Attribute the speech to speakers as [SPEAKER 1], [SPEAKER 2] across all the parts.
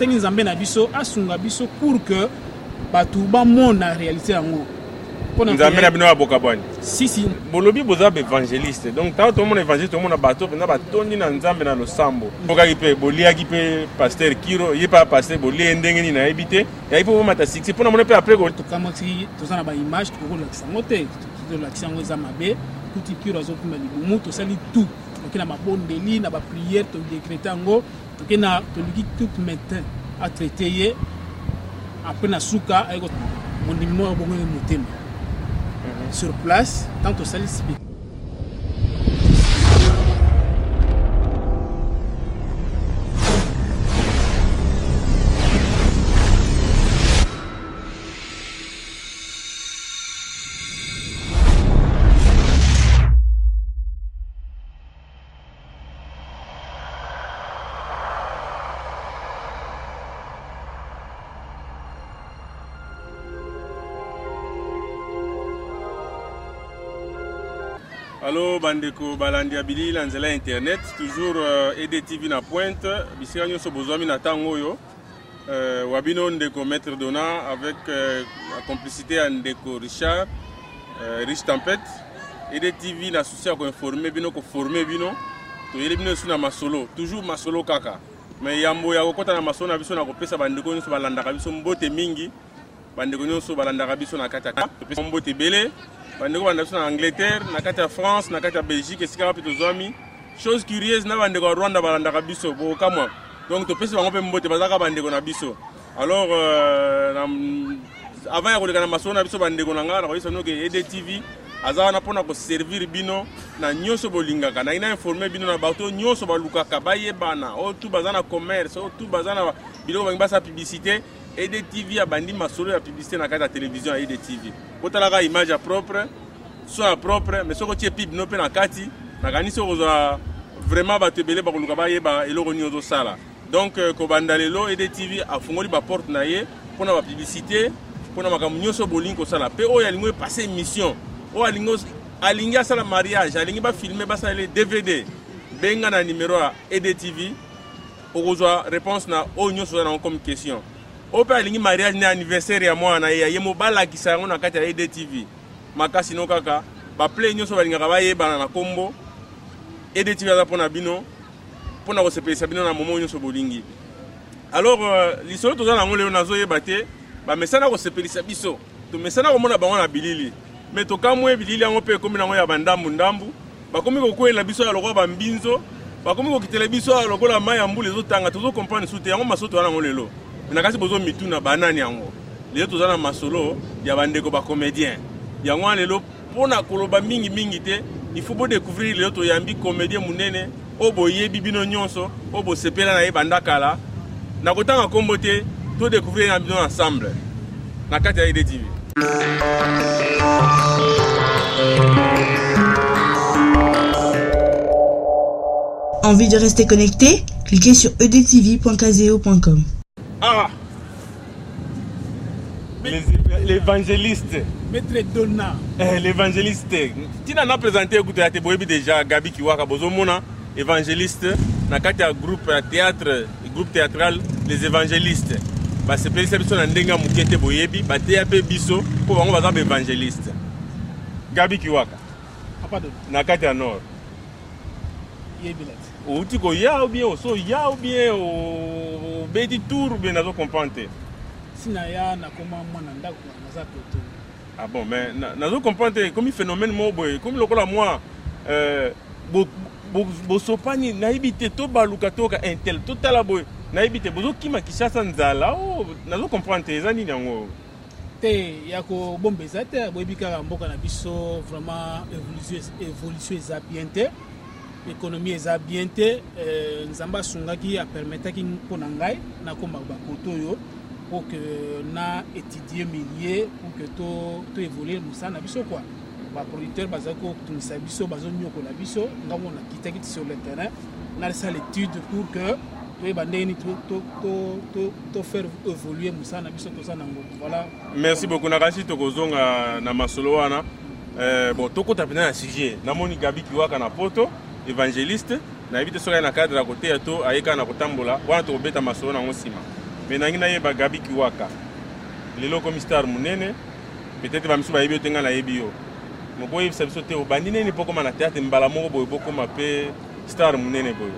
[SPEAKER 1] sengi nzambe na biso asunga biso pour que batu ba mona réalité yango.
[SPEAKER 2] Nzambe na bino aboka bwani.
[SPEAKER 1] Si.
[SPEAKER 2] Bolobi boza évangéliste. Donc tant tout le monde évangéliste, tout le monde bato na batondi na nzambe na losambo. Boka kipe bolia kipe pasteur Kiro, ye pa pasteur bolia ndenge ni na ebité. Ya ipo mata 6 pour na mona pe après ko
[SPEAKER 1] to kamati to sana ba image to ko la sangote, to la sango za mabe, kuti Kiro azokuma libumu to sali tout. Donc na mabondeli na ba prière to décréter ngo, to na to liki tout matin à traiter après na suka ayko mondimo bongo motema. Sur place, tant que ça l'explique.
[SPEAKER 2] Allô bandeko balandi abili la nzela internet toujours EDTV na pointe bisika nyoso bozwami na tango yo wabino ndeko maître Dona avec la complicité à ndeko Richard Rich Tempête EDTV na souci à informer bino ko former bino to yele bino suna masolo toujours masolo kaka mais yambo ya kokota na masolo na biso na kopesa bandeko nyoso balandaka biso mbote mingi bandeko nyoso balandaka biso na kata kopesa mbote belé bandeko bandeko na Angleterre na kati ya France na kati ya Belgique esika wapi tozwami chose curieuse na bandeko ya Rwanda balandaka biso bokamwa donc topesi bango mpe mbote bazaka bandeko na biso alors avant ya koleka na masolo na biso bandeko na nga na koyisa noke EDTV aza wana mpona koservir bino na nyonso bolingaka na ina informe bino na bato nyonso balukaka bayebana oyo tu baza na commerce oyo tu baza na biloko bangi basa publicité EDTV abandi masolo ya publicité na kati ya télévision ya EDTV botalaka image ya propre so ya propre mais soko tie pib no pe na kati nakanisi okozwa vraiment bato ebele bakoluka bayeba eloko nini ozosala donc kobanda lelo EDTV afungoli baporte na ye mpona bapublicité mpona makambo nyonso bolingi kosala mpe oyo alingi epase émission oyo alingi asala mariage alingi bafilme basalele DVD benga na numéro ya EDTV okozwa réponse na oyo nyonso oza nango comme question ope alingi mariage na anniversaire ya mwana ye mobalakisa yango na kati ya EDTV makasi no kaka baplay nyonso balingaka bayebana na kombo EDTV aza mpona bino mpona kosepelisa bino na momo nyonso bolingi alors lisolo toza nango lelo nazoyeba te bamesana kosepelisa biso tomesana komona bango na bilili mais tokamwe bilili yango mpe ekomi nango ya bandambu bakomi kokwela biso ya lokola bambinzo bakomi kokitela biso ya lokola mai ya mbula ezotanga tozokomprendre sute yango masoto wana yango lelo nakasi bozo mituna banani yango lelo toza na masolo ya bandeko bacomédien yango wana lelo mpona koloba mingi te il faut découvrir lelo toyambi comédien munene oyo boyebi bino nyonso oyo bosepela na ye banda kala na kotanga kombo te todécouvrir na bino ensemble na kati ya EDTV.
[SPEAKER 3] Envie de rester connecté? Cliquez sur edtv.kazeo.com.
[SPEAKER 2] Ah, l'évangéliste.
[SPEAKER 1] Maître Dona.
[SPEAKER 2] L'évangéliste. Tu n'as pas présenté, écoutez, tu as déjà Gabi Kiwaka, Bozomona, évangéliste, dans le groupe théâtre, groupe théâtral, les évangélistes. C'est pour ça que nous avons dit Boyebi, TAP Bisso, pour qu'on va évangéliste. Gabi Kiwaka. Na Katia Nord. Ou tu ko ya ou bien au so ya ou bien au bedi tour ou bien nazo comprendre.
[SPEAKER 1] Sina ya na koma mwana ndako na za poto.
[SPEAKER 2] Ah bon mais nazo comprendre comme phénomène mo boy comme lokola moi bo sopani na ibite to baluka to ka intel totala boy na ibite bozo kima kishasa nzala oh nazo comprendre ezani nyango.
[SPEAKER 1] Te ya ko bombeza te boyebika mboka na biso vraiment évolution eza bien te. L'économie est bien te nzamba sungaki a permetaki mpona ngai na koma ba koto pour que na étudier millier pour que to évoluer musana biso quoi ba producteur bazako tunisa biso bazonyoko la biso ngambo na kitaki sur le terrain on a ça l'étude pour que to bandeni to faire évoluer musana biso to sana ngo voilà.
[SPEAKER 2] Merci beaucoup nakasi tokozonga na masolo wana bon tokota pena na sujet na moni Gabi Kiwaka na poto évangéliste na évite soka na cadre à côté to ayeka na kotambola wana to beta masolo na ngosima mais nangi na yeba Gabi Kiwaka lelo comme star munene peut-être ba misu ba yebi otenga na yebi yo moko yebi sabiso te obandi nini poko na théâtre mbala moko boye boko mape star munene boye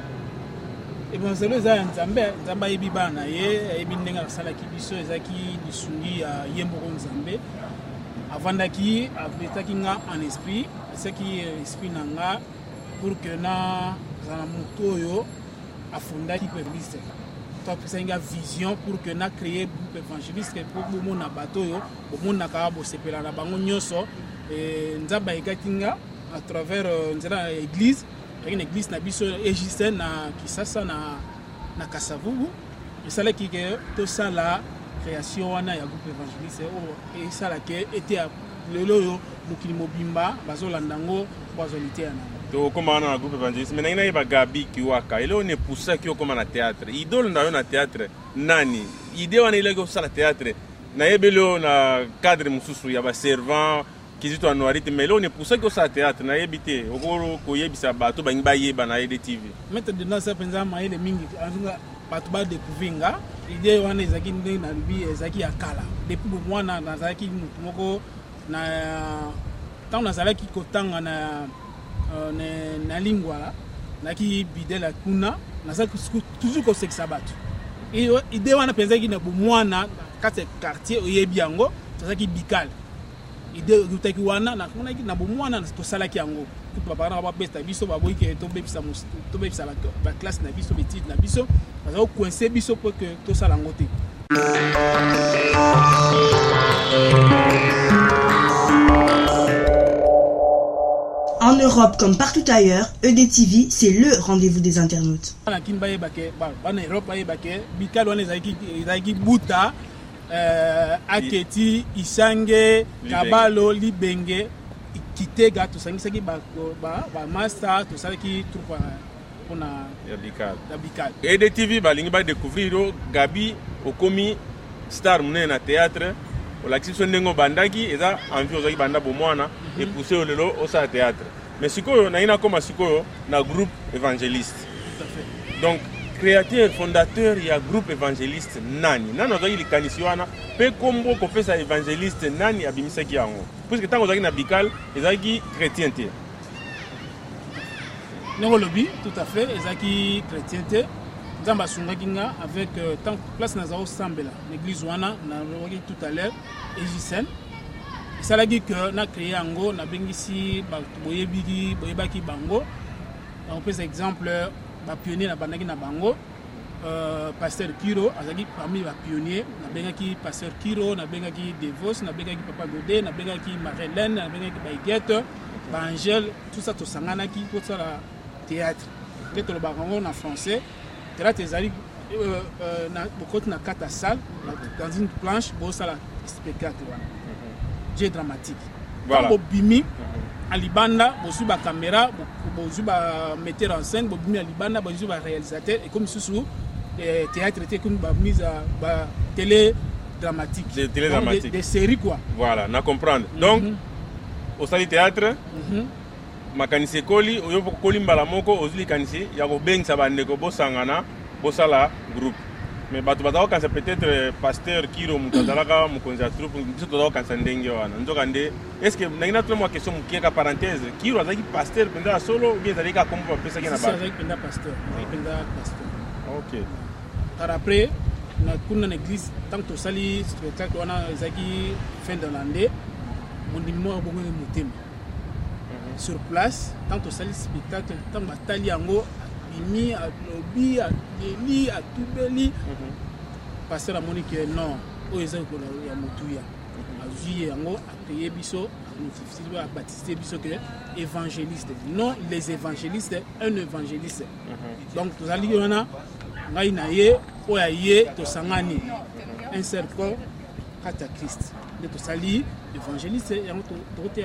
[SPEAKER 1] et bon c'est le za nzambe yebi bana ye yebi ndenga sala ki biso ezaki lisungi ya yembo nzambe avandaki abetaki nga en esprit seki esprit nanga pour que na zana moto yo afundaki evangeliste toi une vision pour que na créer groupe évangéliste pour bomo na bato yo bomona ka bo sepela na bango nyoso et nzamba ekatinga à travers nzela église une église na biso ejiste na Kisasa na Kasavubu esala ki que tout ça la création wana ya groupe évangéliste et ça la que était lelo yo mokili mobimba bazolanda ngo bazolite yana
[SPEAKER 2] to koma na groupe évangéliste mais na yeba Gabi Kiwaka ele on poussa ki okoma na théâtre idole na yo na théâtre nani idée wana ile ko sala théâtre na yebelo na cadre mususu ya ba servant kizito anuarite mais là on poussa ki osala théâtre na yebite okoro ko yebisa bato bangi ba yeba na EDTV
[SPEAKER 1] maître de danse penza maele mingi anzunga bato ba découvrir idée wana ezaki ndenge na lubi ezaki ya kala depuis mwana nazaki mutu moko na tant nazalaki kotanga na lingwala naki bidela kuna nazaki toujours ko sexa bato et idée wana pensaki na bomwana kate quartier oyebi yango nazaki bikal idée utaki wana na kuna na bomwana to salaki yango tout papa na ba besta biso ba boyi ke to bebisa la classe na biso petite na biso bazao coincer biso pour que to sala ngote.
[SPEAKER 3] En Europe comme partout ailleurs, EDTV, c'est le rendez-vous des internautes.
[SPEAKER 1] Aketi, Isange, Kabalo, Libenge, Kitega, tout ça, qui ba master, tout ça qui trouve on a
[SPEAKER 2] Bikal. EDTV balingi ba découvrir Gabi okomi star mune na théâtre. La question n'est bandaki et ça envie aux banda bomwana et pousser au lelo au sa théâtre mais sikoyo na ina comme sikoyo na groupe évangéliste donc créateur fondateur il y a groupe évangéliste nani nana zo ili kanisiwana pe kombo ko pesa évangéliste nani abimisa ki yango puisque tango zaki na Bikal ezaki chrétienté
[SPEAKER 1] non lobby tout à fait ezaki chrétienté Zamba Sungakinga avec tant place Nazao Sambela, l'église Wana, na rogi tout à l'heure, Ejisen. Ça l'a dit que na créé Ango, na bengisi, boyebiki, boyebaki bango. On peut exemple, ba pionnier na bandaki na bango, pasteur Kiro, azaki parmi les pionniers, na bengaki pasteur Kiro, na bengaki Devos, na bengaki Papa Godé, na bengaki Marie-Hélène, na bengaki Baiguette, Angèle, tout ça to sanganaki, tout ça la théâtre. Peut-être le barango en français. Théâtre ezali beaucoup na kata salle dans une planche pour ça la spectacle jeu dramatique voilà bimi alibanda bosu ba caméra bosu ba metteur en scène bimi alibanda bosu ba réalisateur et comme sous théâtre était comme ba mise ba télé dramatique des séries quoi
[SPEAKER 2] voilà na comprendre donc au salle théâtre makanisi koli oyo koli mbala moko ozili kanisi ya ko bengisa bandeko bosangana bosala groupe mais bato batako kanisa peut-être pasteur Kiro mutazalaka mukonzi ya troupe biso tozako kanisa ndenge wana nzokande est-ce que nangina tuna mwa question mukieka parenthèse Kiro azaki pasteur penda solo ou bien azalaki akombo bapesa ki na bato
[SPEAKER 1] azalaki penda pasteur
[SPEAKER 2] ok
[SPEAKER 1] par après na kuna na église tant que tosali spectacle wana ezaki fin de l'année mondimo bongo mutema sur place, tant au salle spectacle, tant batali yango, bimi, à lobby, à deli, à toubeli. Pasteur a moni que non, o ezali ko ya motuya. A juillet yango, a créé biso, a baptisé biso que évangéliste. Non, les évangélistes, un évangéliste. Donc tous ali yona, ngai na ye, o ya ye to sangani. Un seul corps, kata Christ. De to sali évangéliste yango to te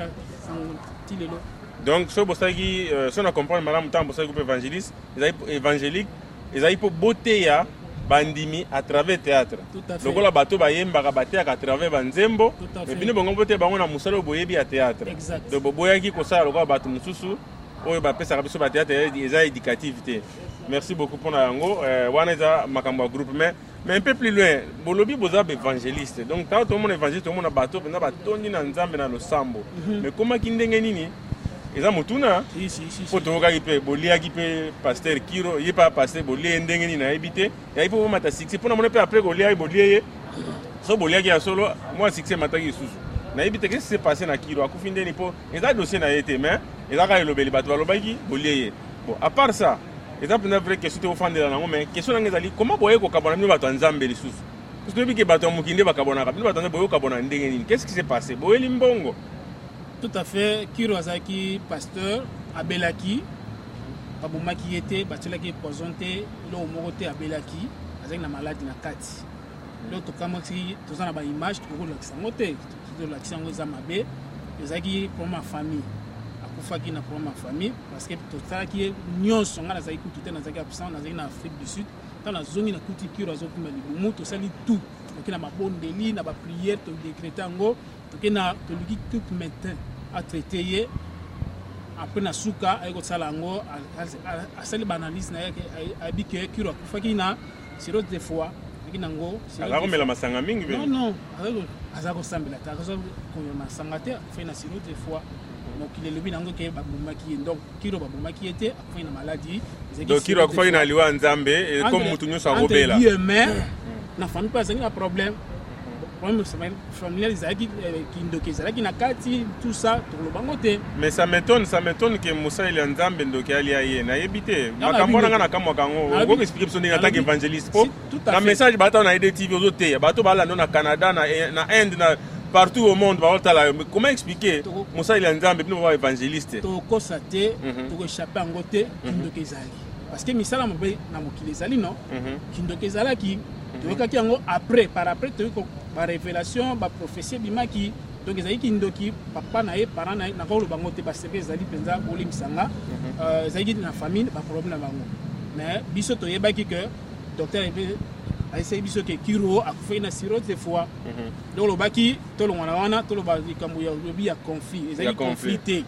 [SPEAKER 1] tilelo.
[SPEAKER 2] Donc, si on comprend madame temps pour groupe évangéliste, évangélique, ils ont pour beauté ya bandimi à travers théâtre. Donc la bateau bayemba baté à travers banzembo, mais bino bongo beauté bango na musalo boyebi à théâtre. Donc boboyaki ko ça lokwa bato mususu oyo ba pesa biso ba théâtre eza éducativité. Merci beaucoup pour na yango wana eza makambo groupe mais Mais un peu plus loin, Bolobi Bozab évangéliste. Donc, quand tout le monde est évangéliste, tout le monde a bateau, tout le monde a Nzambe dans le sambo. Mais comment Kindengeni, ils ont Mutuna.
[SPEAKER 1] Si.
[SPEAKER 2] Pour tout le monde, Bolia qui peut pasteur Kiro, il n'est pas pasteur, Bolia Ndengeni n'a habité. Il y a pour moi, succès. Pour nous, après Bolia, Bolia, so Bolia qui a solo, moi, succès, Matagi Sous. Na habité, qu'est-ce qui s'est passé dans Kiro? À Koufindeni, ils ont dossier n'a été, mais ils ont gagné le bel bateau, Bolia. Bon, à part ça, et après une vraie question au de la mais question est comment boye ko kabona mi bato nzambe lisusu parce que depuis que bato mukinde ba kabona ka bato boye kabona ndenge nini qu'est-ce qui s'est passé boye limbongo
[SPEAKER 1] tout à fait Kiro azaki pasteur abelaki babomaki était batulaki poisonté lo moroté abelaki azaki na maladie na kati lo to kamaki to za na ba image to ko lakisa ngote to lakisa ngo za mabe ezaki pour ma famille akufaki na pour ma famille parce que totalaki nyonso nga nazaki kutu na zaki absent nazaki na Afrique du Sud tant na zongi na kuti Kiro azokuma libumu to sali tout toki na mabondeli na ba prière to décréter ngo toki na to luki tout matin à traiter après na suka ayiko sala ngo asali banalise na yake abike Kiro akufaki na siro des fois ngo
[SPEAKER 2] ala komela masanga mingi
[SPEAKER 1] non azako sambela ta ko masanga te fait na siro des fois donc il est le binango ke babumaki donc Kiro babumaki était après une maladie
[SPEAKER 2] donc Kiro akufaki na liwa nzambe comme mutu nyoso akobela
[SPEAKER 1] mais na famille pas un problème familial izaki kindoki ezalaki na kati tout ça tolobango te
[SPEAKER 2] mais ça m'étonne que Moussa il nzambe ndoki ali aye na yebite makambo na kamwa kango ngo expliquer besoin en tant qu'évangéliste po na message bata na EDTV ozote bato bala na Canada na Inde na partout au monde comment expliquer Moussa il nzambe bino ba évangéliste
[SPEAKER 1] to constater to échapper en gote kindoki ezali parce que misala mobe na mokili ezali non kindoki ezalaki toyokaki yango après par après toyoko ba révélation ba prophétie bimaki donc ezali kindoki papa na ye parent na ye na ko bango te ba sebe ezali penza bolimisanga ezali na famille ba problème na bango mais biso toyebaki que docteur aïsei biso ke Kiro akufai na sirop des fois donc lobaki to longwana wana to lobaki kambu ya lobi ya conflit ezali conflit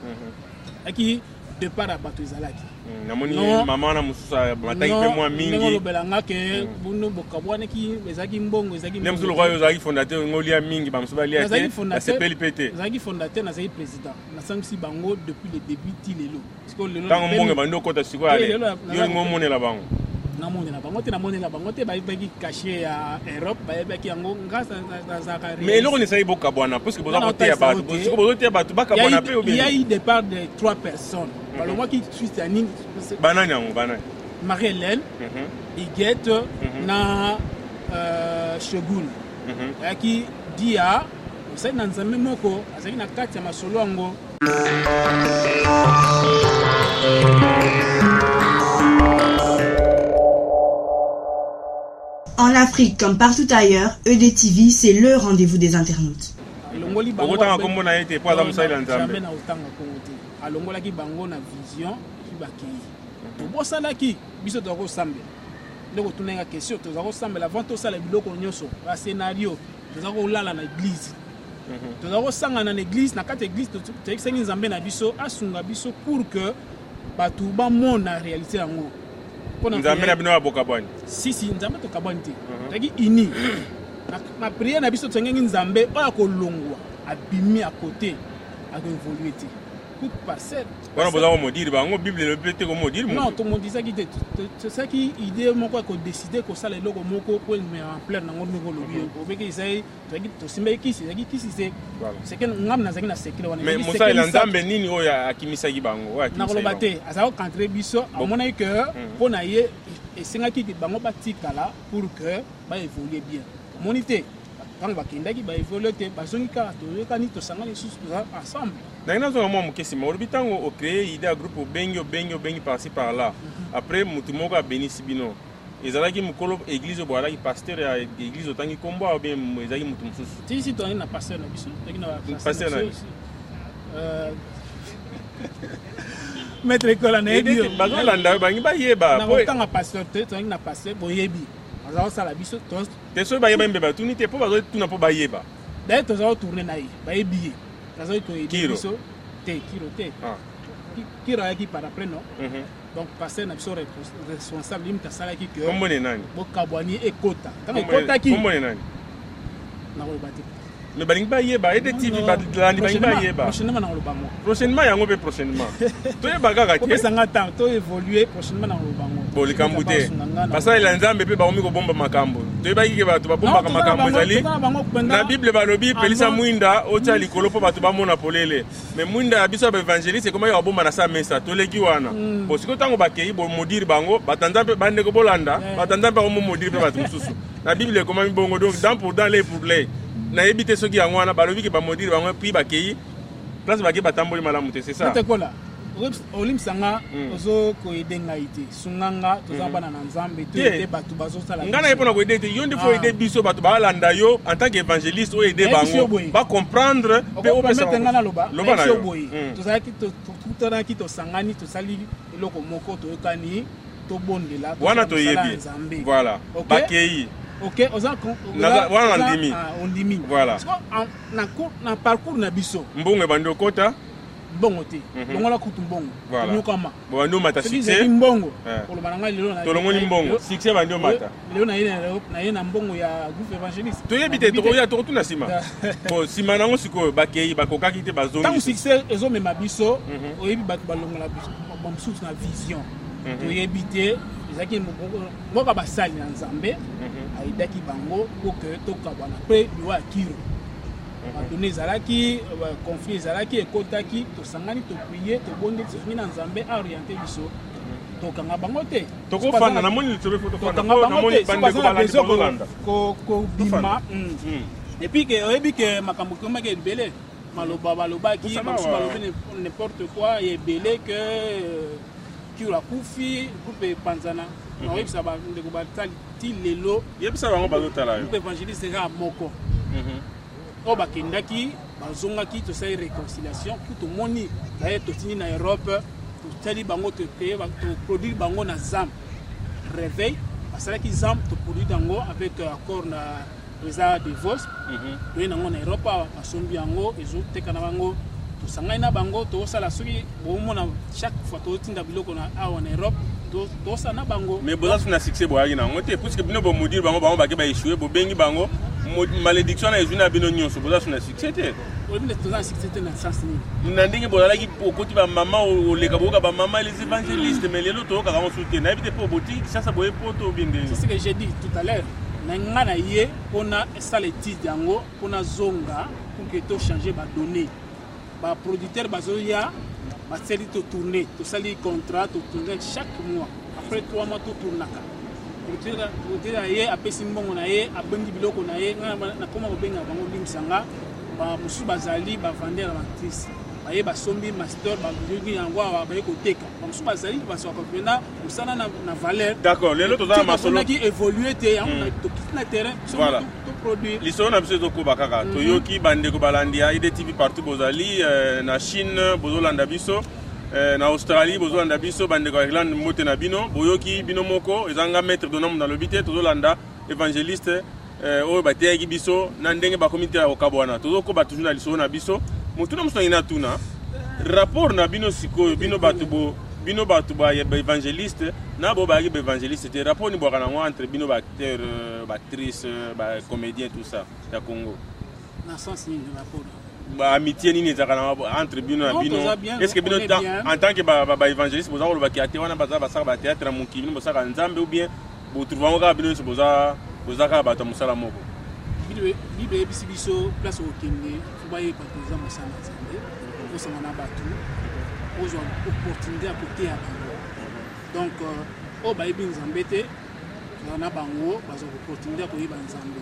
[SPEAKER 1] aki de part bato ezalaki
[SPEAKER 2] namoni mama na mususa mataki pe moi mingi
[SPEAKER 1] ngo lobelanga ke bunu bokabwana ki ezaki mbongo ezaki
[SPEAKER 2] nem sulu royo ezaki fondateur ngolia mingi bamusuba lia te sepeli pété
[SPEAKER 1] ezaki fondateur na zaki président na sangisi bango depuis le début ti lelo parce que lelo
[SPEAKER 2] tango mbongo bando kota siko ale yo ngomone la bango
[SPEAKER 1] namone la bango te bayebaki caché ya Europe bayebaki yango ngasa na Zakari
[SPEAKER 2] mais eloko nesali bokabwana parce que boza koteya bato siko bozoteya bato bakabwana pe
[SPEAKER 1] il y a eu départ de 3 personnes alors moi qui suis tanning
[SPEAKER 2] banani yango banani
[SPEAKER 1] Marie-Hélène Iguette na Shogun yaki dia osai na nzambe moko azali na kati ya masolo yango.
[SPEAKER 3] En Afrique comme partout ailleurs, EDTV, c'est le rendez-vous des internautes.
[SPEAKER 1] Alongolaki bango na vision ki bakei. To bosalaki biso to ko sambela. Ndeko tunenga question to za ko sambela avant to sala biloko nyoso, ba scénario, to za ko lala na église. To za ko sanga na église na kati église to tseksengi nzambe na biso asunga biso pour que batu ba mona réalité yango.
[SPEAKER 2] Nzambe na bino aboka bwani.
[SPEAKER 1] Si nzambe to kabwani te. Taki ini. Na prière na biso tsengengi nzambe oya ko longwa abimi à côté a évoluer te. Toute parcelle.
[SPEAKER 2] Voilà, vous avez maudit, la Bible le peut comme maudit.
[SPEAKER 1] Non, tout le monde disait que c'est ça qui idée mon quoi qu'on décider que ça les logos moko pour mettre en plein dans notre niveau lobby. Au fait que ils to simba qui c'est que ngam na zaki na secret wana.
[SPEAKER 2] Mais Moussa il nzambe nini oya akimisa gibango wa
[SPEAKER 1] akimisa. Na kolobate azao contre biso à mon avis que pour na ye et singa ki bango batikala pour que ba évoluer bien. Monité quand ba kindaki ba évoluer te ba zongi ka to yokani to sanga les choses ensemble.
[SPEAKER 2] Dans un moment, je suis créé l'idée à groupe bengi par-ci par-là. Après, je suis béni Sibino. Ils ont dit que l'église est pasteur et l'église est en combat ou bien ils ont dit que
[SPEAKER 1] si tu as un pasteur,
[SPEAKER 2] pasteur.
[SPEAKER 1] Maître école en
[SPEAKER 2] Ébi. Bazolanda bangiba yeba.
[SPEAKER 1] Na pasteur, tu as un pasteur boyebi. Azao sala biso tos.
[SPEAKER 2] Te so bayeba mbeba tu ni te po bazo tu na po bayeba.
[SPEAKER 1] D'ailleurs, tu as tourné na yi, bayebi.
[SPEAKER 2] Kiro
[SPEAKER 1] te Kiro yaki par après non donc pasteur na biso responsable limite asalaki que
[SPEAKER 2] kombo ne nani
[SPEAKER 1] bokabwani ekota kaka ekotaki
[SPEAKER 2] kombo ne nani
[SPEAKER 1] nakoloba te
[SPEAKER 2] mais balingi bayeba EDTV balandi balingi bayeba
[SPEAKER 1] prochainement nakoloba ngo
[SPEAKER 2] prochainement yango mpe prochainement toyeba kaka te
[SPEAKER 1] opesanga temps to évoluer prochainement nakoloba ngo
[SPEAKER 2] bon likambo te basalela nzambe mpe bakomi kobomba makambo toyebaki ke bato babombaka makambo ezali na bible balobi pelisa mwinda otya likolo mpo bato bamona polele mais mwinda ya biso ya baévangéliste ekomaki babomba na sa mesa toleki wana bon sikoyo ntango bakei bomodire bango batanza mpe bandeko bolanda batanza mpe akomomodire mpe bato mosusu na bible ekomami bongo donc dans pour dans lait pour lait nayebi te soki yango wana balobi ke bamodire bango puis bakei place bakei batamboli malamu te c'est ça
[SPEAKER 1] olimbisanga ozokoyede ngai te sunganga toza bana na nzambe toyede bato bazosala
[SPEAKER 2] ngai naye mpona koyede te yo nde fo yede biso bato balanda yo en tant qu'évangéliste oyo yede bango bacomprendre mpe
[SPEAKER 1] opesanga naloba nayebi boye totalaki tosangani tosali eloko moko toyokani tobondela
[SPEAKER 2] wana toyebi voilà bakei
[SPEAKER 1] ok
[SPEAKER 2] wana
[SPEAKER 1] ondimi
[SPEAKER 2] voilà
[SPEAKER 1] na parcours na biso
[SPEAKER 2] mbongo ebandi okota
[SPEAKER 1] mbongo te longola kutu mbongo nyokama
[SPEAKER 2] bandi omata succès
[SPEAKER 1] mbongo koloba na ngai lelo
[SPEAKER 2] tolongoli mbongo succès bandi omata
[SPEAKER 1] lelo naye na mbongo ya groupe évangéliste
[SPEAKER 2] toyebi te tokoya tokotuna nsima bon nsima nango sikoyo bakei bakokaki te bazongi
[SPEAKER 1] ntango succès ezomema biso oyebi bato balongola bamosusu na vision toyebi te ezalaki mboka basali na nzambe ayedaki bango po ke tokabwana mpe liwa ya kiro badone ezalaki conflit ezalaki ekotaki tosangani toprie tobondi tozongi na nzambe aoriente biso tokanga bango te
[SPEAKER 2] tokofanda namoni litolo fo
[SPEAKER 1] tokanga bango te kobima epuis ke oyebi ke makambo komaki ebele maloba balobaki bamosusu balobi n'importe quoi ebele ke kiro akufi groupe epanzana naoyebisa bandeko batali ti lelo
[SPEAKER 2] yebisa bango bazotala yo
[SPEAKER 1] groupe évangéliste kaka moko oyo bakendaki bazongaki tosali réconciliation puis tomoni daye totindi na Europe totali bango toproduire bango na ZAM réveil basalaki ZAM toproduire yango avec accord na eza de vos toye nango na Europe basombi yango ezoteka na bango tosangani na bango tosala soki bomona chaque fois totinda biloko na awa na Europe tosala na bango
[SPEAKER 2] mais boza na succès boyaki nango te puisque bino bomodire bango bake baéchoué bobengi bango malédiction na ezwi na bino nyonso boza na succès te
[SPEAKER 1] olobile toza na succès te na sens nini
[SPEAKER 2] na ndenge bozalaki okoti bamama oleka boyoka bamama les évangélistes mais lelo toyokaka mosusu te nayebi te mpo botiki sasa boye po tobinde
[SPEAKER 1] c'est ce que j'ai dit tout à l'heure na nga na ye mpona esala étude yango mpona zonga pour que tochange badonné baproducteur bazoya basali totourne tosali contrat totourne chaque mois après 3 mois totournaka producteur na ye apesi mbongo na ye abendi biloko na ye nakoma kobenga bango limbisanga bamosusu bazali bavandeur na baactrice baye basombi master bayoki yango awa baye koteka bamosusu bazali baswaka mpena mosala na valeur
[SPEAKER 2] d'accord lelo tozala
[SPEAKER 1] masolonaki évolue te yango tokiti na terrain toproduire
[SPEAKER 2] lisolo na biso ezokoba kaka toyoki bandeko balandi ya EDTV partout bozali na Chine bozolanda biso na Australie bozolanda biso bandeko ya Irlande mbote na bino boyoki bino moko ezanga maître donam na lobi te tozolanda évangéliste oyo bateyaki biso na ndenge bakomi te ya kokabwana tozokoba toujours na lisolo na biso motuna mosu nangina tuna rapport na bino sikoyo bino bato ba évangéliste na bo bayaki baévangéliste te rapport ni bwaka nango entre bino baacteur baactrice bacomédien tout ça ya Congo
[SPEAKER 1] na sens nini rapport
[SPEAKER 2] amitié nini ezalaka na entre bino na bino est-ce que bino en tant que baévangéliste boza kolobaki ate wana baza basaka batéâtre na mokili bino bosaka nzambe ou bien botrouvango kaka bino nyonso boza kaka bato ya mosala moko
[SPEAKER 1] bible eyebisi biso place okende fo bayeba toza mosala na nzambe osanga na bato ozwa opportunité ya koteya bango donc oyo bayebi nzambe te toza na bango bazwa opportunité ya koyeba nzambe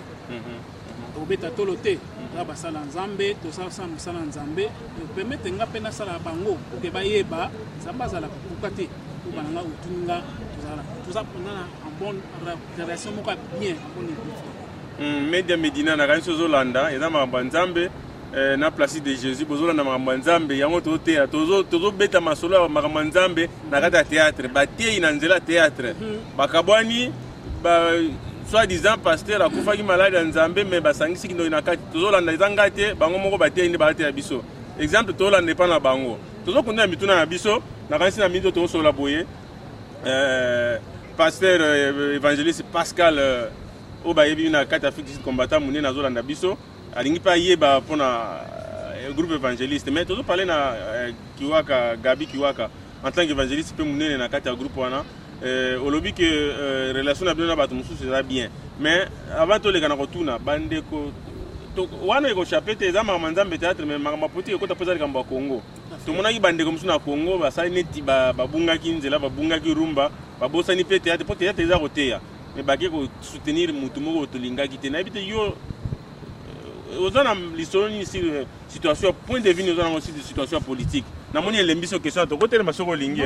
[SPEAKER 1] tobeta tolo te toza basala nzambe tosala mosala nzambe permete nga mpe nasala bango oke bayeba nzambe azalaka kuka te po bananga otuninga toza pendana en bonne relation moko bien en bonne écoute
[SPEAKER 2] media medina na kanisi ozolanda eza makambo ya nzambe na place de Jésus bozolanda makambo ya nzambe yango tozoteya tozobeta masolo ya makambo ya nzambe na kati ya théâtre batieyi na nzela ya théâtre bakabwani soi-disant pasteur akufaki malade ya nzambe me basangisi kindoki na kati tozolanda eza ngai te bango moko batieyi nde bateya biso exemple tozolanda epa na bango tozokunda na mituna na biso na kanisi na mini to tozosola boye pasteur évangéliste Pascal au bayebi na kata Afrique combattant mouné na zolanda biso alingi pa yeba pona groupe évangéliste mais toujours parler na Kiwaka Gabi Kiwaka en tant qu'évangéliste peut mouné na kata groupe wana au lobby que relation na bien na bato mususu sera bien mais avant to le kana kotuna bande ko wana iko chapete za mamanzambe théâtre mais mapoti ko tapoza likamba Congo to mona ki bande ko musu na Congo ba sa neti ba bunga ki nzela ba bunga ki rumba ba bosa ni pe théâtre po théâtre za koteya mais ba ke ko soutenir mutu moko to linga ki te na bite yo ozana lisoni sur situation point de vue nous avons aussi des situations politiques na moni lembiso question to côté ma soko lingi.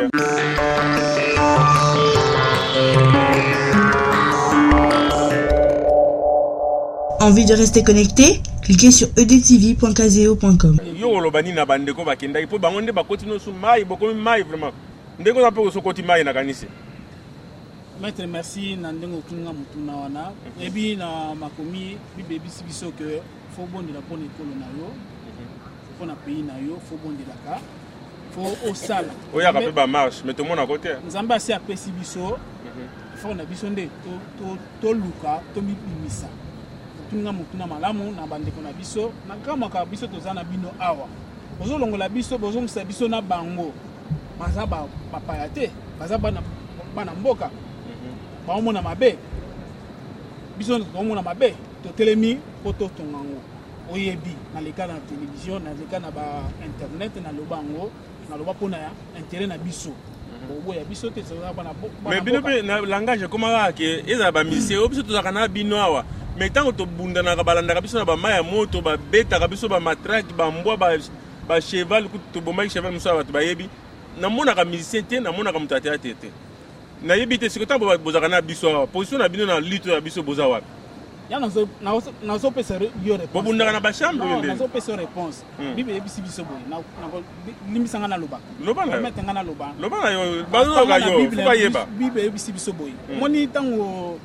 [SPEAKER 3] Envie de rester connecté? Cliquez sur edtv.caseo.com.
[SPEAKER 2] Yo lobani na bande ko bakenda ipo bango nde bakoti no su mai bokomi mai vraiment ndeko na pe so koti mai na kanisi.
[SPEAKER 1] Maître merci na ndengo tunga mutuna wana ebi na makomi bibe biso que faut bon de la bonne école na yo faut na pays na yo faut bon de la ka faut au sala
[SPEAKER 2] oya ka pe ba marche mais tout monde à côté
[SPEAKER 1] nzamba si apesi biso faut na biso nde to luka to mipimisa tunga mutuna malamu na bande ko na biso na kama ka biso tozana bino awa bozo longola biso bozo msa biso na bango baza ba papayate baza bana mboka baomona mabe biso baomona mabe to telemi poto tongango oyebi na leka na télévision na leka na ba internet na lobango na loba pona ya intérêt na biso boya biso te ça bana
[SPEAKER 2] mais bino pe na langage comment que eza ba musicien biso to zakana bino awa mais tant to bunda na balanda biso na ba maya moto ba beta biso ba matraque ba mbwa ba cheval ku to bomba cheval muso ba bayebi na mona ka musicien te na mona ka mutata te na yebite sikotan bozaka na biso position na bino na lutte ya biso boza wapi
[SPEAKER 1] ya na zo pesa yo réponse
[SPEAKER 2] bobundaka na ba chambre
[SPEAKER 1] non na zo pesa réponse bibe yebisi biso boy na limisanga na loba
[SPEAKER 2] na
[SPEAKER 1] metanga na loba
[SPEAKER 2] na yo bazo ka yo fuba yeba
[SPEAKER 1] bibe yebisi biso boy moni tango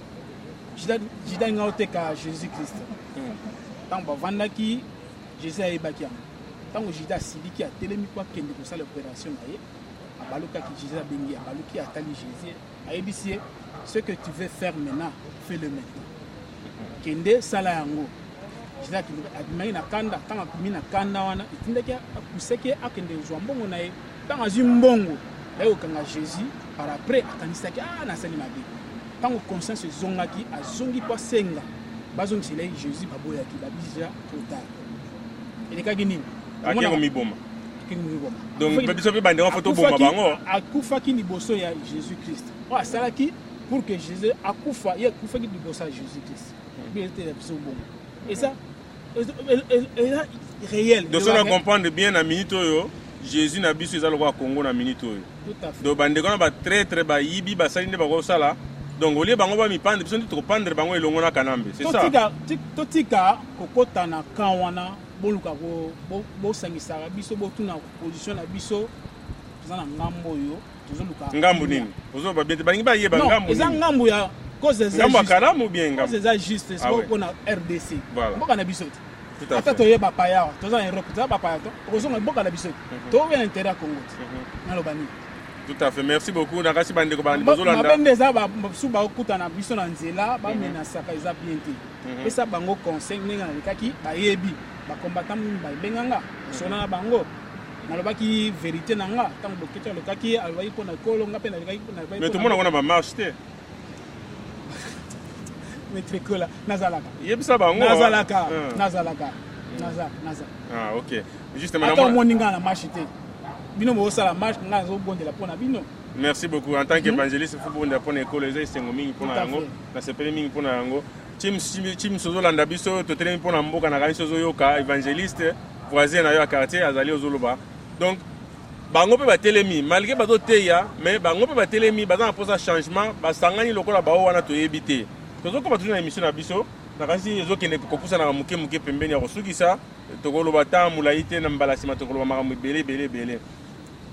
[SPEAKER 1] jida ngaote ka Jésus Christ tango bavandaki Jésus ayebaki tango jida siliki a telemi kwa kende ko sala opération na ye Baluka qui Jésus a béni, Baluki a tali Jésus. Aïbisier, ce que tu veux faire maintenant, fais-le maintenant. Kende sala yango. Jésus qui a dit na kanda, tant que mina kanda wana, itindeki akuseke akende zwambongo na ye, tant azimbongo. Là kanga Jésus par après akanisaki na sali mabe. Tant que conscience zongaki azongi kwa senga. Bazongi sele Jésus baboyaki babija trop tard. Et ka gini.
[SPEAKER 2] Akiko miboma.
[SPEAKER 1] Donc
[SPEAKER 2] biso pe bande photo bomba bango
[SPEAKER 1] akufa ki liboso ya Jésus Christ wa salaki pour que Jésus akufa ya akufa ki liboso ya Jésus Christ bien était la biso bon et ça est réel
[SPEAKER 2] donc on comprendre bien na minute oyo Jésus na biso ezalo kwa Congo na minute oyo
[SPEAKER 1] tout à fait
[SPEAKER 2] donc bande ko na ba très ba yibi ba sali nde ba ko sala donc ole bango ba mi pendre biso to pendre bango elongo na kanambe c'est ça
[SPEAKER 1] totika kokota na kawana boluka bo sangisaka biso botuna position na biso tozana ngambo yo tozoluka
[SPEAKER 2] ngambo nini ozo ba bien balingi ba yeba ngambo
[SPEAKER 1] eza ngambo ya cause des
[SPEAKER 2] ngambo kalamu bien ngambo
[SPEAKER 1] cause des juste c'est pour na RDC
[SPEAKER 2] mboka
[SPEAKER 1] na biso ata toyeba paya tozana Europe tozana paya tozonga mboka na biso to bien intérêt à Congo na lobani
[SPEAKER 2] tout à fait merci beaucoup na kasi bande ko bande bozolanda
[SPEAKER 1] mabende za ba suba okuta na biso na nzela ba mena saka eza bien te esa bango conseil ninga na likaki bayebi ba combattant ba benganga sona na bango nalobaki vérité nanga tant bokete lokaki alwai pona kolo ngape na likaki pona
[SPEAKER 2] mais tout le monde a marche te
[SPEAKER 1] mais trikola nazalaka
[SPEAKER 2] yebisa bango
[SPEAKER 1] nazalaka
[SPEAKER 2] ah OK justement
[SPEAKER 1] na moninga na marche te bino mo sala marche nga zo bondela pona bino.
[SPEAKER 2] Merci beaucoup en tant qu'évangéliste faut bondela pona école les sengo mingi pona yango na sepele mingi pona yango tim sozo landa biso to telemi pona mboka na kanisi sozo yoka évangéliste voisin na yo quartier azali ozoloba donc bango pe batelemi malgré bazo teya mais bango pe batelemi baza na posa changement basangani lokola bao wana to yebite tozo ko batuna émission na biso na kanisi ezokende kopusa na muke pembeni ya kosukisa tokoloba ta mulaite na mbalasima tokoloba makambo belé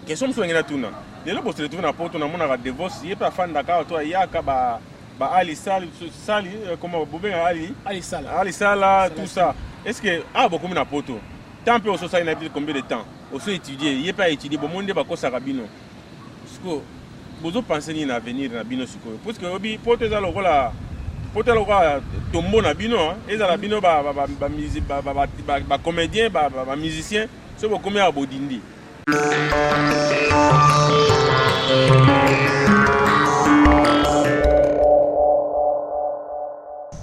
[SPEAKER 2] question mso ngena tuna lelo bo se retrouver na poto na mona ka divorce yepa fanda ka to yaka ba Ali Sali comment bobenga Ali Sala tout ça est-ce que beaucoup na poto tant peu au société na combien de temps au so étudier yepa étudier bo monde ba ko sarabino parce que bozo penser ni na avenir na bino sikoyo parce que obi poto za lokola tombo na bino eza na bino ba comédien ba musicien so bo komé abodindi.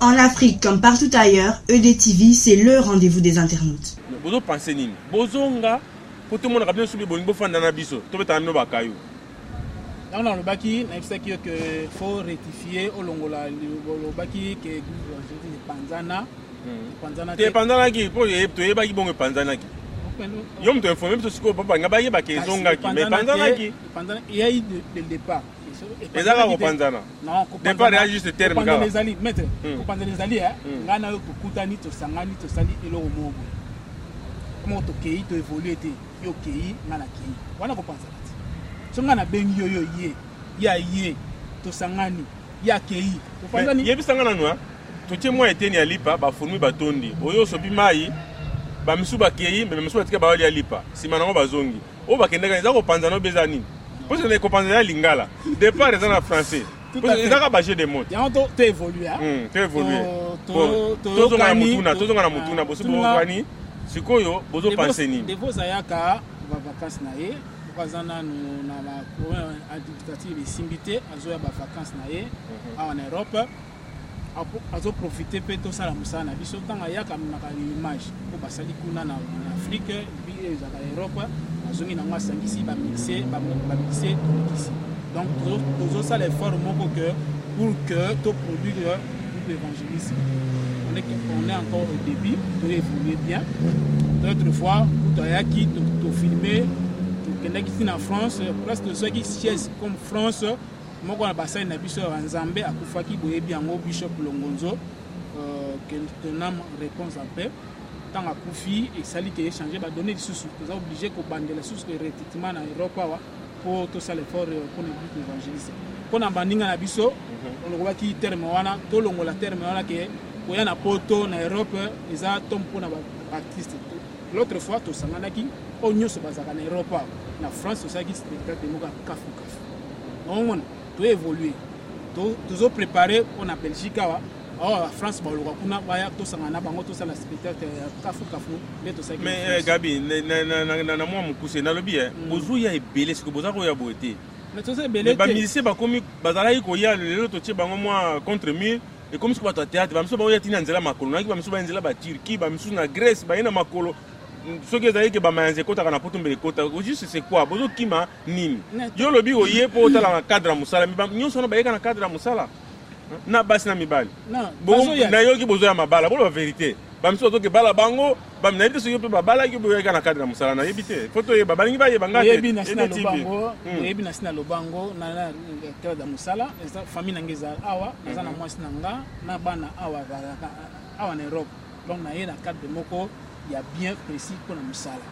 [SPEAKER 3] En Afrique comme partout ailleurs, EDTV, c'est le rendez-vous des internautes.
[SPEAKER 2] Bozo penser nini? Bozonga pour tout le monde rabino subi bolingo fanda na biso. To beta no bakayo.
[SPEAKER 1] Dans le baki, il faut rectifier au longola le baki que Panzana.
[SPEAKER 2] Panzana qui pour to baki bon Panzana qui. Yom to informer to siko papa ngaba yeba ke zonga ki mais Panzana qui. Il
[SPEAKER 1] y a eu de départ.
[SPEAKER 2] Et ça va Panzana. Non, départ il y a juste terme
[SPEAKER 1] ka. Les alliés, maître. Pendant les alliés, ngana yo kutani to sangani to sali elo mobo. Comment to kei to évoluer te yo kei ngana kei. Wana ko Panzana. Songa na bengi yo ye ya ye to sangani ya kei to Panzani
[SPEAKER 2] ye bisanga nwa to tie mo eteni ya lipa ba formi batondi oyo so bimai ba misu ba kei mais misu batika ba wali ya lipa sima nango bazongi o ba kendeka za ko Panzana beza nini parce que ko Panzana lingala départ eza na français parce que ezaka ba jeu de mots
[SPEAKER 1] ya to évoluer
[SPEAKER 2] to évoluer to zonga na mutuna boso bo kwani sikoyo bozo penser nini
[SPEAKER 1] de vos ayaka ba vacances na ye Kazana nous na la administrative simbité azoya ba vacances na ye en Europe azo profiter pe to sala musana na biso tanga yaka na image ko basali kuna na Afrique bi za Europe azongi na ngasangisi ba mixer ici donc tozo sala effort moko que pour que to produire l'évangélisme on est encore au début to évoluer bien d'autres fois to yaki to filmer ici en France, presque ceux qui siègent comme France, moi quand on a passé na biso en Zambie, à Koufaki boyebi ango Bishop Longonzo, que nam réponse à paix. Tant à Koufi et sali qui échanger, bah donner des sous, nous sommes obligés de bander les sous de recrutement en Europe pour tout ça l'effort pour le but d'évangéliser. Quand on a bandé na biso, on voit qui terme wana, tout le monde la terme wana que pour y en a poto en Europe, ils a tom pour na artiste. L'autre fois, tout ça qui on y se base en Europe, en France, c'est ça qui se spectacle de nous kafu. On doit évoluer, doit préparer on a Belgique, en France, on va tout ça en abango tout ça la spectacle kafu, mais tout ça.
[SPEAKER 2] Mais Gabi, na moi mon cousin, na lobby, bozo ya ebele, ce que bozo ya boité.
[SPEAKER 1] Mais tout ça ebele.
[SPEAKER 2] Mais musicien ba komi bazala ko ya le to tche bango moi contre 1000. Et comme ce que tu théâtre, ba mso ba ya tina nzela makolo, na ki ba mso ba nzela ba Turquie, ba mso na Grèce, ba ina makolo. Ce que vous que bamanze kota kana potumbe kota juste c'est quoi bozo kima nini yo lobi oye po tala na cadre musala mi nyonso na bayeka na cadre musala na basi na mibali bozo na yo ki bozo ya mabala bolo vérité bamso to ke bala bango bam na biso yo pe babala ki boyeka na cadre musala na yebite photo ye babalingi ba ye bangate
[SPEAKER 1] yebi na sina lobango yebi na sina lobango na cadre musala eza famille ngeza awa eza na mwasi nanga na bana awa na Europe donc na ye na cadre moko il y a bien précis pour la musala.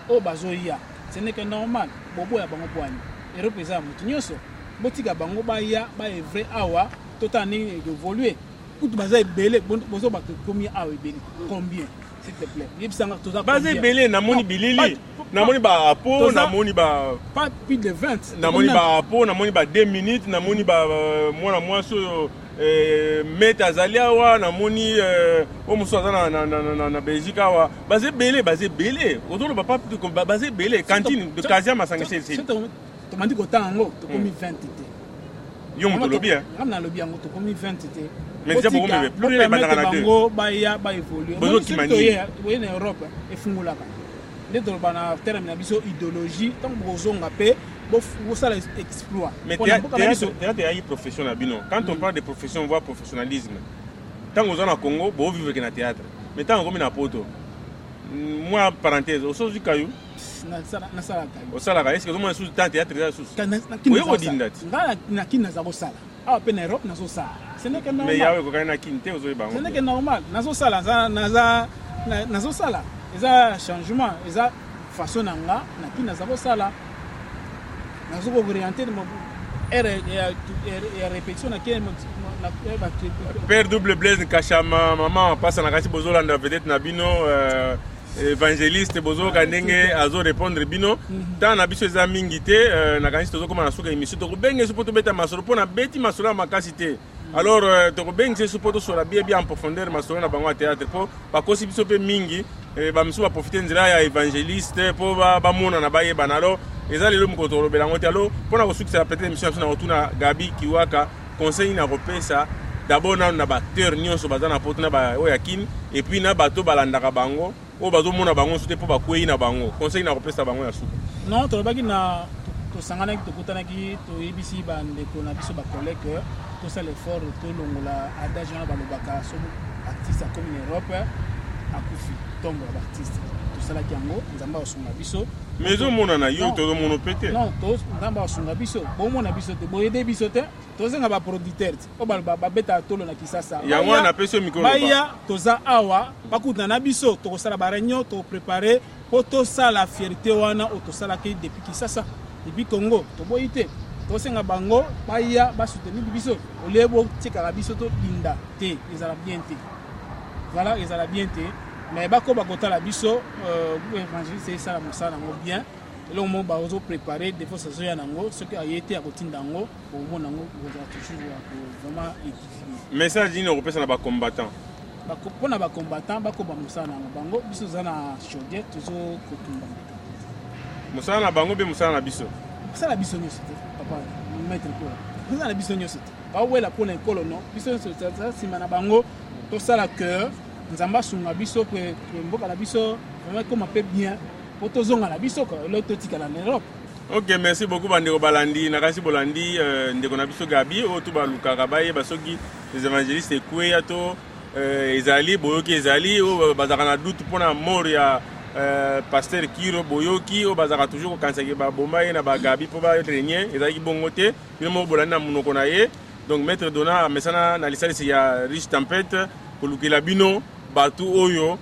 [SPEAKER 1] Oh bazoya, ce n'est que normal. Bobo ya bango poani. Et représente mutunyoso. Botika bango ba ya ba vrai awa totani évoluer. Tout baza belé bozo ba combien awa belé. Combien s'il te plaît. Yebisanga toza.
[SPEAKER 2] Baza belé na moni bilili. Na moni ba apo, na moni ba
[SPEAKER 1] pas plus de 20.
[SPEAKER 2] Na moni ba apo, na moni ba 2 minutes, na moni ba moi so met azalia wa na moni o muso za na Belgique wa basé belé autour ba pas basé belé cantine de Kazia masangese c'est
[SPEAKER 1] to mandi ko tango to komi 20 té
[SPEAKER 2] yo mo lobby
[SPEAKER 1] na lobby yango to komi 20 té
[SPEAKER 2] mais ça pour me plus les bandana na
[SPEAKER 1] bango ba ya ba évoluer
[SPEAKER 2] bozo kimani
[SPEAKER 1] oui en Europe et fungulaka les dolbana terme na biso idéologie tant bozonga pe vous allez exploiter.
[SPEAKER 2] Mais théâtre est une profession. Quand on parle de profession, on voit professionnalisme. Tant qu'on est au Congo, on vit avec le théâtre. Mais tant qu'on est à Poto, moi, parenthèse, au sens du caillou, au salaire, est-ce que vous avez sous le théâtre? Oui, on dit ça.
[SPEAKER 1] Ah, en Europe, ce n'est que normal.
[SPEAKER 2] Mais il y a un quinte aux Oïbans.
[SPEAKER 1] Ce n'est que normal. Il y a un changement, il y a une façon de faire. Nous avons orienté et répétition à quel
[SPEAKER 2] Père double blaze kachama maman passe na kasi bozolanda vedette na bino évangéliste bozo kanenge azo répondre bino tant na biso za mingi te na kanisi tozo koma na suka émission to benga supoto beta masolo pona beti masolo makasi te alors to benga supoto sur la bien en profondeur masolo na bango théâtre po ba kosi biso pe mingi ba miso ba profiter nzira ya évangéliste po ba mona na baye banalo ezali lo mukotolo belango te alo pona ko succès peut-être émission na rotuna Gabi Kiwaka conseil na repesa d'abord na acteur nyonso bazana potuna ba oyakin et puis na bato balandaka bango o bazo mona bango soute po bakwei na bango conseil na repesa bango ya suka
[SPEAKER 1] non to baki na to sangana to kutana ki to ABC bande ko na biso ba collègue to ça l'effort to longola adage na balobaka so artiste comme en Europe akufi tombo artiste to sala kiango nzamba osunga biso
[SPEAKER 2] mais zo mona na yo to mono pété
[SPEAKER 1] non to nzamba osunga biso bo mona biso te bo aider biso te to zenga ba producteur o ba beta tolo na kisasa
[SPEAKER 2] ya wana peso micro
[SPEAKER 1] baya toza awa bakuta na biso to sala ba réunion to préparer po to sala fierté wana o to sala ke depuis kisasa depuis Congo to boyite to senga bango baya ba soutenir biso o lebo tika biso to linda te ezala bien te voilà ezala bien te mais bako bakota la biso évangile c'est ça la mosala ngo bien le moment ba ozo préparer des fois ça zo ya nango ce qui a été à kotinda ngo au moment nango vous avez toujours vraiment édifié
[SPEAKER 2] message ni repesa na ba combattant
[SPEAKER 1] bako pona ba combattant bako ba mosala nango bango biso zana chaudier toujours kotumba
[SPEAKER 2] mosala na bango be mosala na biso
[SPEAKER 1] mosala biso nyoso papa maître ko mosala biso nyoso ba wela pona ekolo no biso nyoso ça sima na bango to sala cœur nzamba sunga biso pe mboka la biso vraiment comme un peu bien pour tozonga la biso ko le totika na Europe.
[SPEAKER 2] OK, merci beaucoup bandeko balandi na kasi bolandi ndeko na biso Gabi o to baluka kabaye basoki les évangélistes ekweya to ezali boyoki ezali o bazaka na doute pona mort ya pasteur Kiro boyoki o bazaka toujours ko kansaki ba bomba na ba Gabi po ba renier ezali bongo te bino mo bolandi na munoko na ye donc maître Dona mesana na lisali ya riche tempête ko lukela bino batu oyo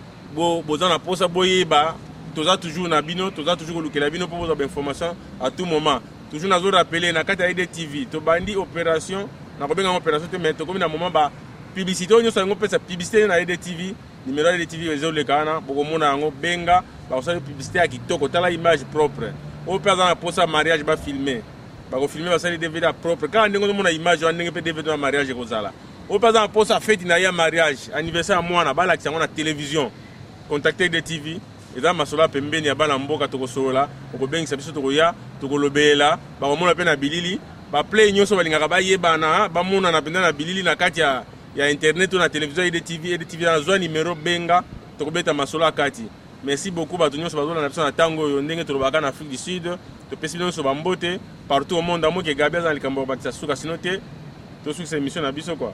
[SPEAKER 2] bozana posa boyeba toza toujours na bino toza toujours lukela bino pour avoir information à tout moment toujours nazo rappeler na kata ya TV to bandi opération na ko benga opération te mais to comme na moment ba publicité onyo sango pesa publicité na TV numéro ya TV ezo le kana boko mona yango benga ba osala publicité ya kitoko tala image propre o pesa na posa mariage ba filmer ba ko filmer ba sala DVD propre quand ndenge mona image ndenge pe DVD na mariage ko zala o pesa na posa fête na ya mariage anniversaire mwana ba la kisango na télévision contacter des TV eza masola pembeni ya bana mboka tokosolola okobengisa biso tokoya tokolobela bakomona mpe na bilili baplay nyonso balingaka bayebana bamona na penda na bilili na kati ya internet to na télévision EDTV na zwa numéro benga tokobeta masola kati merci beaucoup bato nyonso bazolanda biso na ntango oyo ndenge tolobaka na Afrique du Sud topesi nyonso bambote partout au monde amoke Gabi aza na likambo bakisa suka sino te tosukisa émission na biso quoi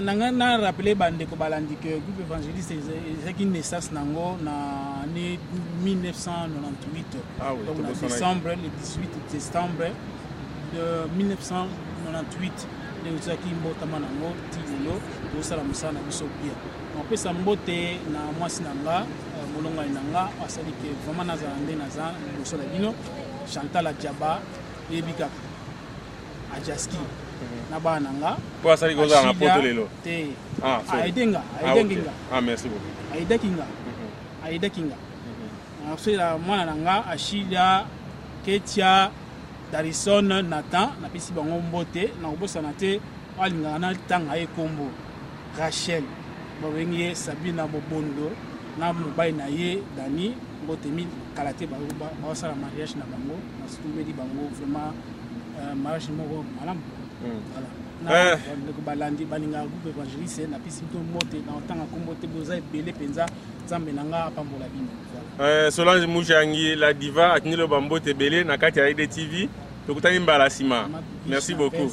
[SPEAKER 1] na rappeler bande ko balandi que groupe évangéliste ezaki naissance nango na année 1998 donc en décembre le 18 décembre de 1998 le uzaki mbotama nango tilo to sala musana biso bien on peut sambote na mwasi nanga molonga nanga asali que vraiment na zande na za biso la bino Chantal Adjaba ebika Ajaski na bana nga
[SPEAKER 2] po asali koza na poto lelo
[SPEAKER 1] te
[SPEAKER 2] aidenga merci beaucoup
[SPEAKER 1] aidekinga la mwana nanga Ashida Ketia Darison Nathan na pisi bango mbote na kobosana te alinga na tanga ekombo Rachel bawengi Sabina Bobondo na mobali na ye Dani mbote mi kalate ba sala mariage na bango na sumbedi bango vraiment mariage moko malam voilà na balandi balinga groupe évangéliste na pisi to mote na tanga kombote boza ebele penza nzambe nanga apambola bino
[SPEAKER 2] voilà Solange Moujangi la diva atinelo bambote belé na kati ya EDTV tokutani mbala sima merci beaucoup